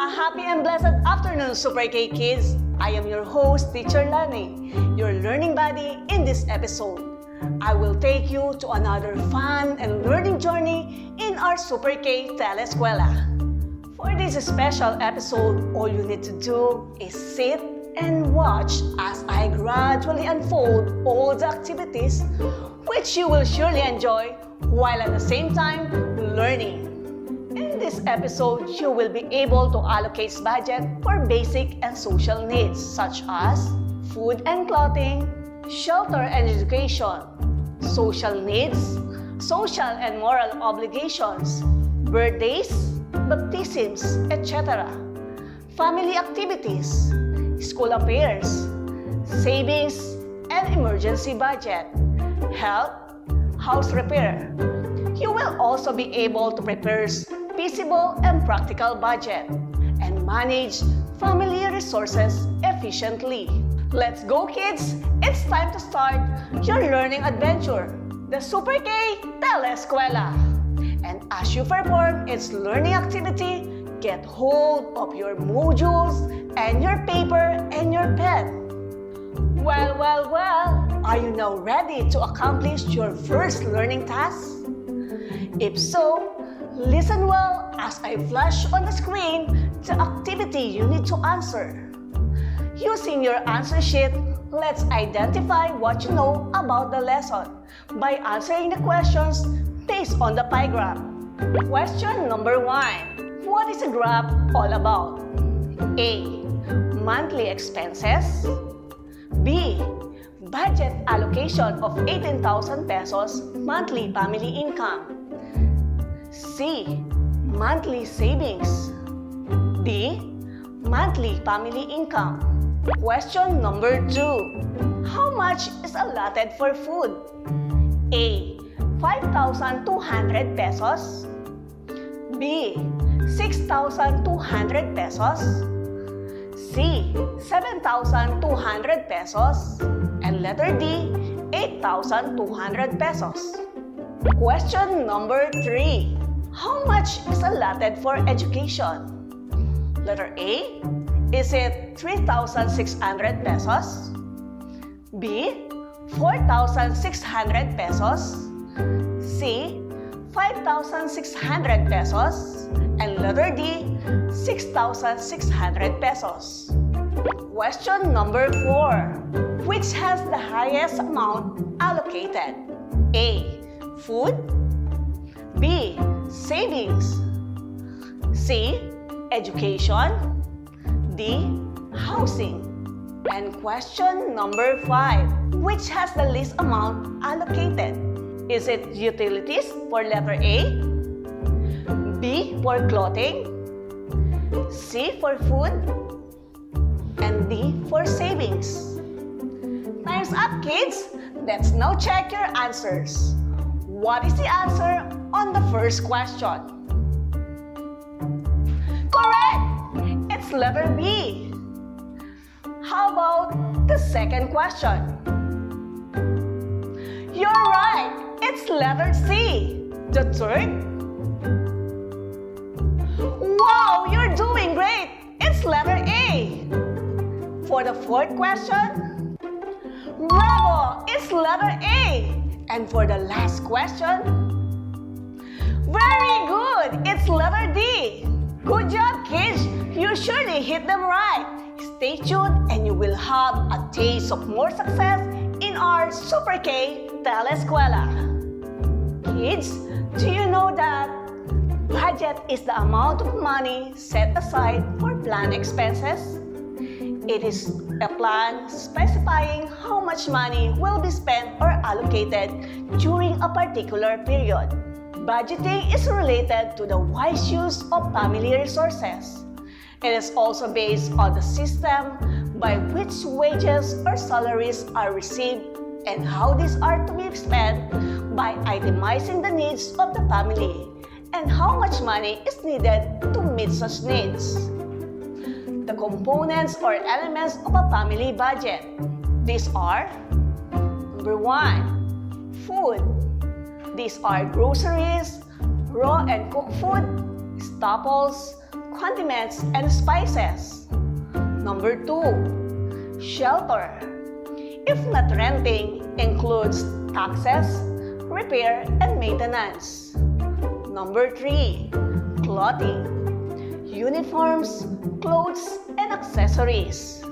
A happy and blessed afternoon, Super K kids. I am your host, Teacher Lani, your learning buddy in this episode. I will take you to another fun and learning journey in our Super K Teleskwela. For this special episode, all you need to do is sit and watch as I gradually unfold all the activities which you will surely enjoy while at the same time learning. In this episode, you will be able to allocate budget for basic and social needs such as food and clothing, shelter and education, social needs, social and moral obligations, birthdays, baptisms, etc., family activities, school affairs, savings and emergency budget, health, house repair. You will also be able to prepare feasible and practical budget and manage family resources efficiently. Let's go, kids! It's time to start your learning adventure, the Super K Teleskwela. And as you perform its learning activity, get hold of your modules and your paper and your pen. Well, are you now ready to accomplish your first learning task? If so, listen well as I flash on the screen the activity you need to answer. Using your answer sheet, let's identify what you know about the lesson by answering the questions based on the pie graph. Question number 1. What is a graph all about? A. Monthly expenses. B. Budget allocation of 18,000 pesos monthly family income. C. Monthly savings. D. Monthly family income. Question number 2. How much is allotted for food? A. 5,200 pesos. B. 6,200 pesos. C. 7,200 pesos. And letter D. 8,200 pesos. Question number 3. How much is allotted for education? Letter A. Is it 3,600 pesos? B. 4,600 pesos? C. 5,600 pesos? And letter D. 6,600 pesos. Question number 4. Which has the highest amount allocated? A. Food. B. Savings. C. Education. D. Housing. And question number 5. Which has the least amount allocated? Is it utilities for letter A? B. For clothing. C. For food. And D. For savings. Time's up, kids! Let's now check your answers. What is the answer on the first question? Correct! It's letter B. How about the second question? You're right! It's letter C. The third? Wow! You're doing great! It's letter A. For the fourth question? Bravo! It's letter A. And for the last question? Very good! It's letter D. Good job, kids! You surely hit them right. Stay tuned and you will have a taste of more success in our Super K Teleskwela. Kids, do you know that budget is the amount of money set aside for planned expenses? It is a plan specifying how much money will be spent or allocated during a particular period. Budgeting is related to the wise use of family resources. It is also based on the system by which wages or salaries are received and how these are to be spent by itemizing the needs of the family and how much money is needed to meet such needs. The components or elements of a family budget. These are: number 1, food. These are groceries, raw and cooked food, staples, condiments and spices. Number 2, shelter. If not renting, includes taxes, repair, and maintenance. Number 3, clothing. Uniforms, clothes, and accessories.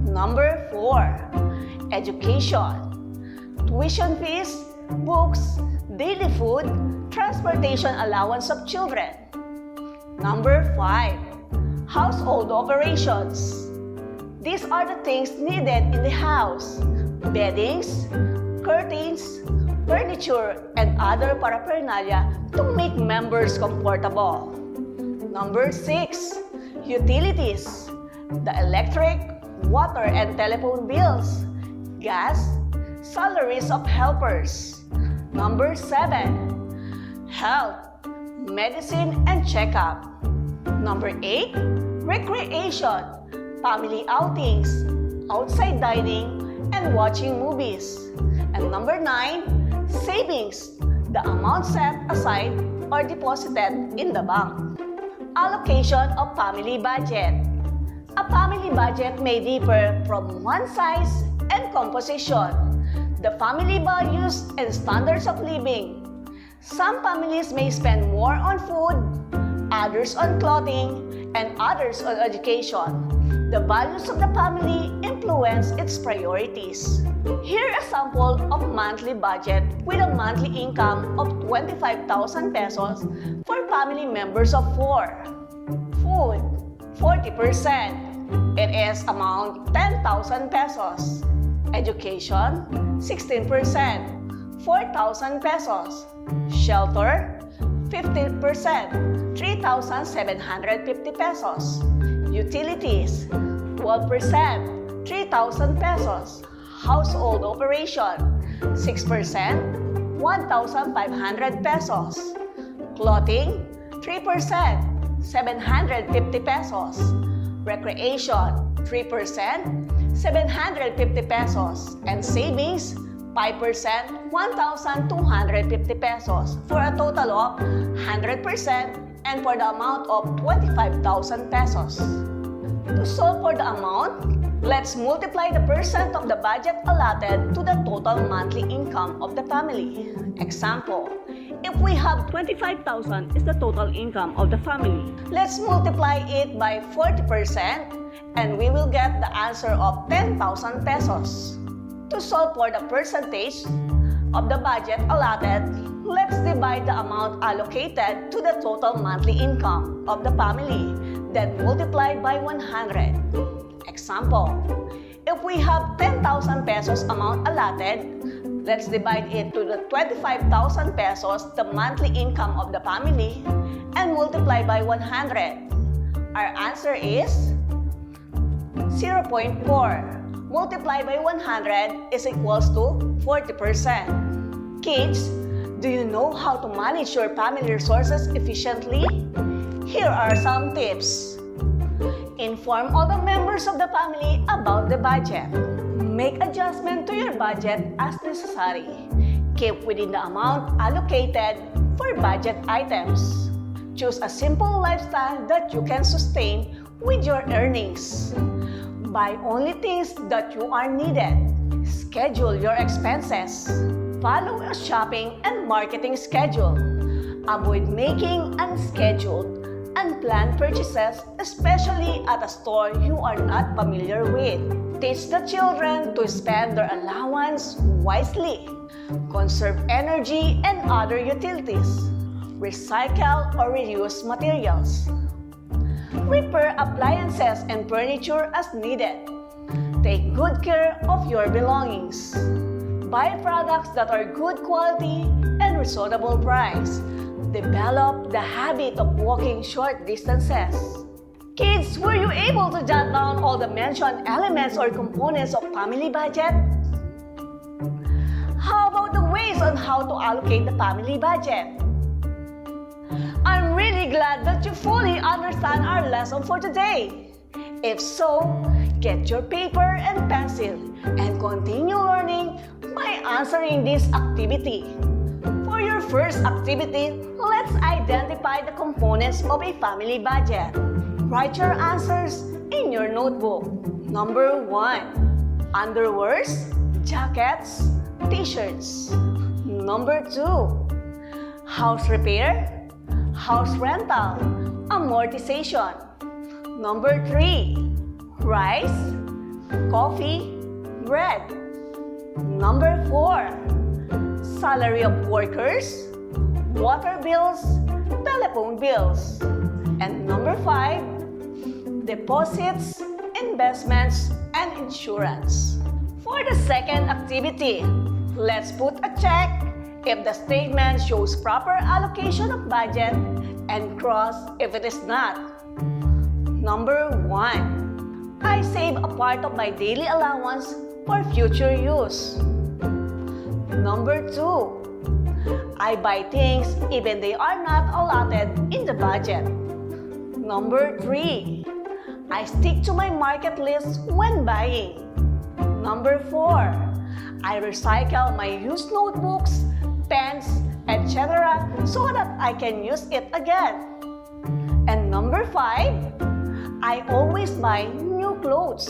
Number 4, education. Tuition fees, books, daily food, transportation allowance of children. Number 5, household operations. These are the things needed in the house: beddings, curtains, furniture, and other paraphernalia to make members comfortable. Number 6, utilities. The electric, water, and telephone bills, gas, salaries of helpers. Number 7, health, medicine, and checkup. Number 8, recreation, family outings, outside dining, and watching movies. And number 9, savings, the amount set aside or deposited in the bank. Allocation of family budget. A family budget may differ from one size and composition, the family values and standards of living. Some families may spend more on food, others on clothing, and others on education. The values of the family influence its priorities. Here a sample of monthly budget with a monthly income of 25,000 pesos for family members of 4. Food, 40%. It is amount 10,000 pesos. Education, 16%, 4,000 pesos. Shelter, 50%, 3,750 pesos. Utilities, 12%, 3,000 pesos. Household operation, 6%, 1,500 pesos. Clothing, 3%, 750 pesos. Recreation, 3%, 750 pesos. And savings, 5%, 1,250 pesos for a total of 100% and for the amount of 25,000 pesos. To solve for the amount, let's multiply the percent of the budget allotted to the total monthly income of the family. Example, if we have 25,000 is the total income of the family, let's multiply it by 40% and we will get the answer of 10,000 pesos. To solve for the percentage of the budget allotted, let's divide the amount allocated to the total monthly income of the family, then multiply by 100. Example, if we have 10,000 pesos amount allotted, let's divide it to the 25,000 pesos, the monthly income of the family, and multiply by 100. Our answer is 0.4. Multiply by 100 is equals to 40%. Kids, do you know how to manage your family resources efficiently? Here are some tips. Inform all the members of the family about the budget. Make adjustment to your budget as necessary. Keep within the amount allocated for budget items. Choose a simple lifestyle that you can sustain with your earnings. Buy only things that you are needed. Schedule your expenses. Follow a shopping and marketing schedule. Avoid making unscheduled, unplanned purchases, especially at a store you are not familiar with. Teach the children to spend their allowance wisely. Conserve energy and other utilities. Recycle or reuse materials. Repair appliances and furniture as needed. Take good care of your belongings. Buy products that are good quality and reasonable price. Develop the habit of walking short distances. Kids, were you able to jot down all the mentioned elements or components of family budget? How about the ways on how to allocate the family budget? I'm really glad that you fully understand our lesson for today. If so, get your paper and pencil and continue learning by answering this activity. For your first activity, let's identify the components of a family budget. Write your answers in your notebook. Number 1, underwears, jackets, t-shirts. Number 2, house repair, house rental, amortization. Number 3, rice, coffee, bread. Number 4, salary of workers, water bills, telephone bills. And number 5, deposits, investments, and insurance. For the second activity, let's put a check if the statement shows proper allocation of budget and cross if it is not. Number 1, I save a part of my daily allowance for future use. Number 2, I buy things even they are not allotted in the budget. Number 3, I stick to my market list when buying. Number 4, I recycle my used notebooks, pens, etc. so that I can use it again. And number 5, I always buy new clothes.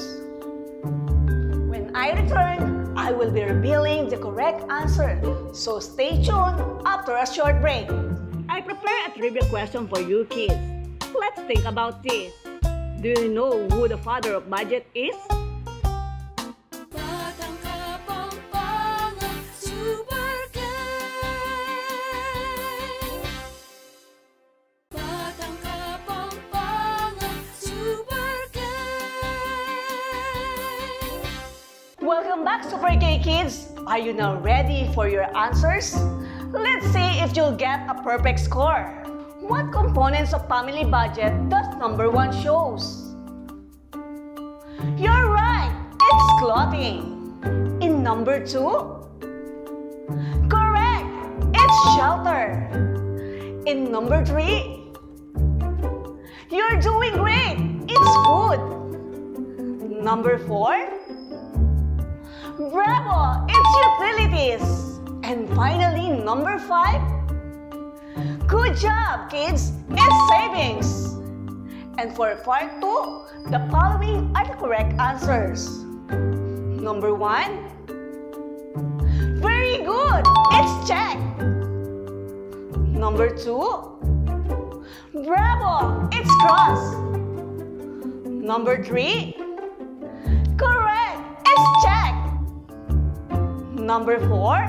When I return, I will be revealing the correct answer. So stay tuned after a short break. I prepared a trivia question for you kids. Let's think about this. Do you know who the father of budget is? Welcome back, Super K Kids! Are you now ready for your answers? Let's see if you'll get a perfect score. What components of family budget does number 1 shows? You're right! It's clothing. In number 2? Correct! It's shelter. In number 3? You're doing great! It's food. Number 4? Bravo! It's utilities! And finally, number 5? Good job, kids! It's savings! And for part 2, the following are the correct answers. Number 1? Very good! It's check! Number 2? Bravo! It's cross! Number 3? Correct! It's check! Number 4?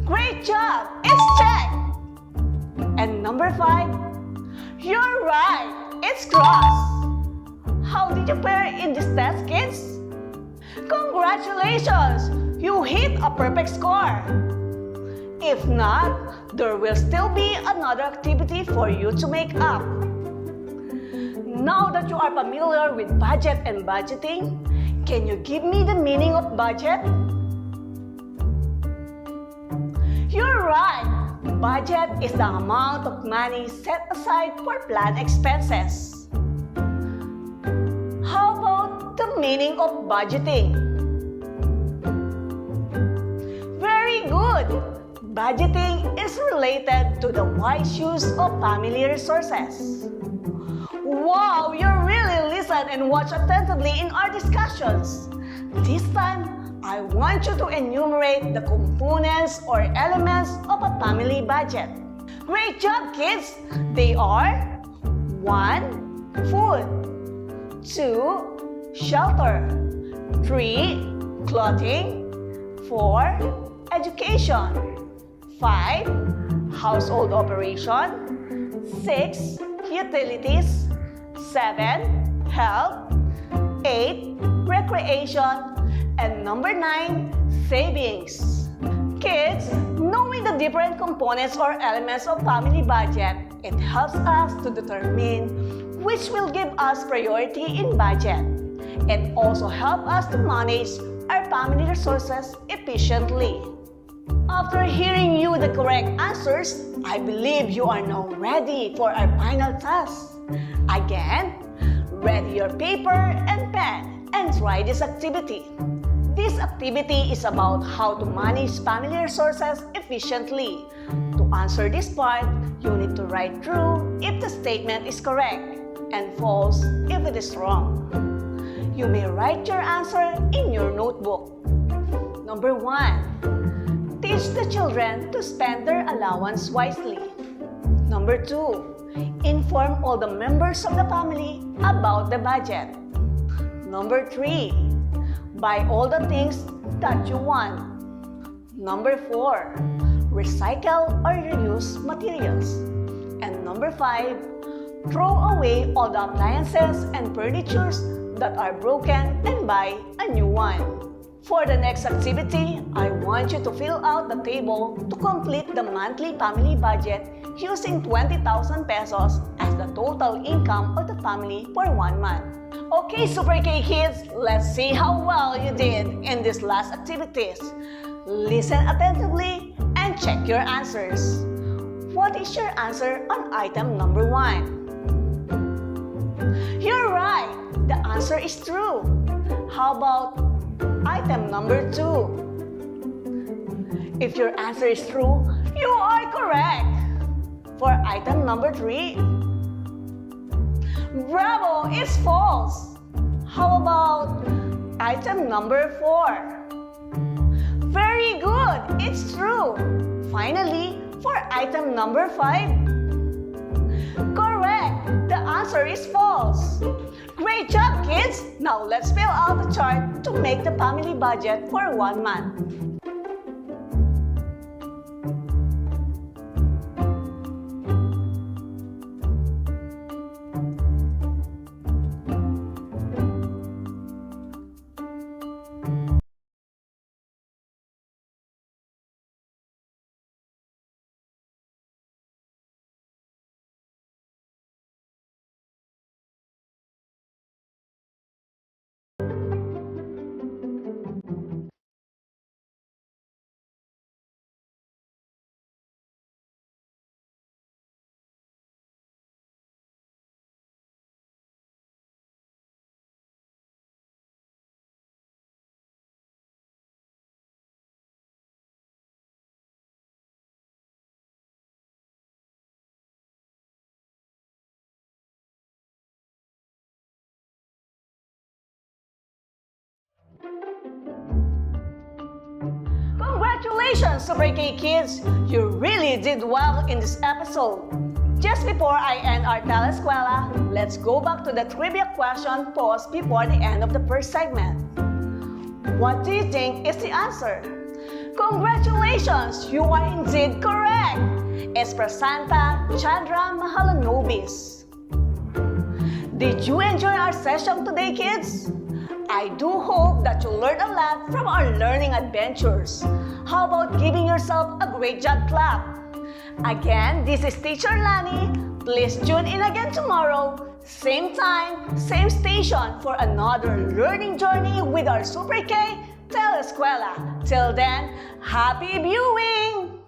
Great job! It's check! And number 5? You're right! It's cross! How did you fare in this test, kids? Congratulations! You hit a perfect score! If not, there will still be another activity for you to make up. Now that you are familiar with budget and budgeting, can you give me the meaning of budget? You're right! Budget is the amount of money set aside for planned expenses. How about the meaning of budgeting? Very good! Budgeting is related to the wise use of family resources. Wow! You really listen and watch attentively in our discussions. This time, I want you to enumerate the components or elements of a family budget. Great job, kids! They are 1. Food 2. Shelter 3. Clothing 4. Education 5. Household operation 6. Utilities 7. Health 8. Recreation and number 9, savings. Kids, knowing the different components or elements of family budget, it helps us to determine which will give us priority in budget. It also helps us to manage our family resources efficiently. After hearing you the correct answers, I believe you are now ready for our final task. Again, ready your paper and pen and try this activity. This activity is about how to manage family resources efficiently. To answer this part, you need to write true if the statement is correct and false if it is wrong. You may write your answer in your notebook. Number 1. Teach the children to spend their allowance wisely. Number 2. Inform all the members of the family about the budget. Number 3. Buy all the things that you want. Number 4. Recycle or reuse materials. And number 5. Throw away all the appliances and furnitures that are broken and buy a new one. For the next activity, I want you to fill out the table to complete the monthly family budget using 20,000 pesos as the total income of the family for 1 month. Okay, Super K kids, let's see how well you did in these last activities. Listen attentively and check your answers. What is your answer on item number 1? You're right! The answer is true. How about item number 2? If your answer is true, you are correct. For item number 3, bravo, it's false. How about item number 4? Very good, it's true. Finally, for item number 5, correct, the answer is false. Great job, kids! Now let's fill out the chart to make the family budget for 1 month. Congratulations, Super K kids! You really did well in this episode. Just before I end our Teleskwela, let's go back to the trivia question posed before the end of the first segment. What do you think is the answer? Congratulations! You are indeed correct! It's Prasanta Chandra Mahalanobis. Did you enjoy our session today, kids? I do hope that you learned a lot from our learning adventures. How about giving yourself a great job clap? Again, this is Teacher Lani. Please tune in again tomorrow, same time, same station for another learning journey with our Super K Teleskwela. Till then, happy viewing!